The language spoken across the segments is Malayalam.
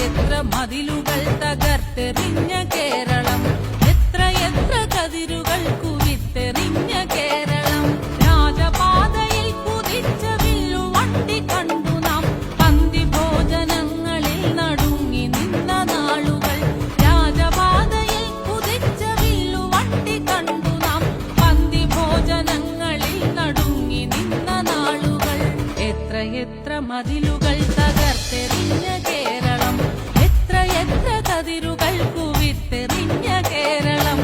എത്ര മതിലുകൾ തകർത്തെറിഞ്ഞ കേരളം, എത്ര എത്ര കതിരുകൾ കുവിത്തെറിഞ്ഞ കേരളം. രാജപാതയിൽ കുതിച്ച വില്ലുവണ്ടി കണ്ടു നാം, പന്തി ഭോജനങ്ങളിൽ നടുങ്ങി നിന്ന നാളുകൾ. രാജപാതയിൽ കുതിച്ച വില്ലുവണ്ടി കണ്ടു നാം, പന്തി ഭോജനങ്ങളിൽ നടുങ്ങി നിന്ന നാളുകൾ. എത്ര എത്ര മതിലുകൾ തകർത്തെറിഞ്ഞ കേരളം, എത്ര എത്ര കതിരുകൾ കുവിത്തെറിഞ്ഞ കേരളം.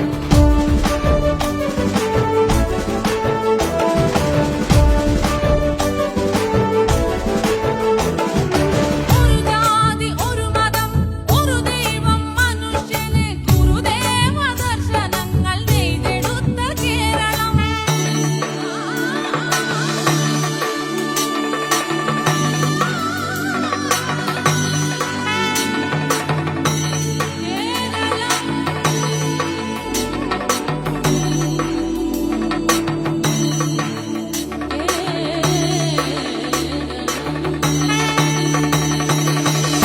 ഒരു ജാതി ഒരു മതം ഒരു ദൈവം മനുഷ്യന് ഗുരുദേവ ദർശനങ്ങൾ നെയ്തെടുത്ത കേരളം.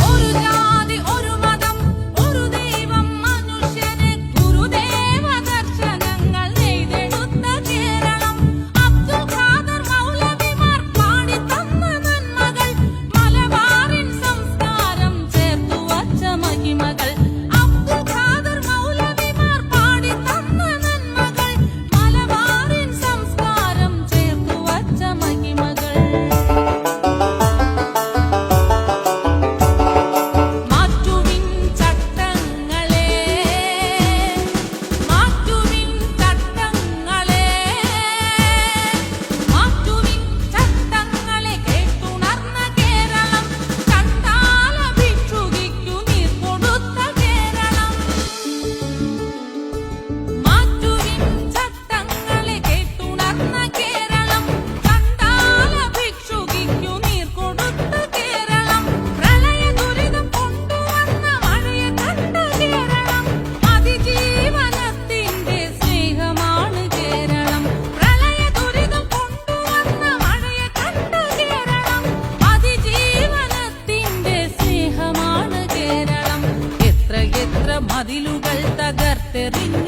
ഒരു ജാതി ഒരു മതം ഒരു ദൈവം മനുഷ്യന് ഗുരുദേവ ദർശനങ്ങൾ നെയ്തെടുത്ത കേരളം. അബ്ദുൽ ഖാദർ മൗലവിമാർ പാടിത്തന്ന നന്മകൾ, മലബാറിൻ സംസ്കാരം ചേർത്തു വച്ച മഹിമകൾ. അബ്ദുൽ ഖാദർ മൗലവിമാർ പാടിത്തന്ന നന്മകൾ, മലബാറിൻ സംസ്കാരം ചേർത്തു വച്ച മഹിമകൾ. മാറ്റുവിൻ ചട്ടങ്ങളെ, മാറ്റുവിൻ ചട്ടങ്ങളെ, മാറ്റുവിൻ ചട്ടങ്ങളെ കേട്ടുണർന്ന കേരളം, ചണ്ടാല ഭിക്ഷുകിക്കു നീർ കൊടുത്ത കേരളം. മാറ്റുവിൻ ചട്ടങ്ങളെ കേട്ടുണർന്ന കേരളം, ചണ്ടാല ഭിക്ഷുകിക്കു നീർ കൊടുത്ത കേരളം. പ്രളയ ദുരിതം കൊണ്ടുവന്ന മഴയെ കണ്ട കേരളം, അതിജീവനത്തിന്റെ സ്നേഹമാണ് കേരളം. പ്രളയ ദുരിതം കൊണ്ടുവന്ന മഴയെ കണ്ട കേരളം, അതിജീവനത്തിന്റെ സ്നേഹമാണ് കേരളം. എത്ര എത്ര മതിലുകൾ തകർത്തെറിഞ്ഞ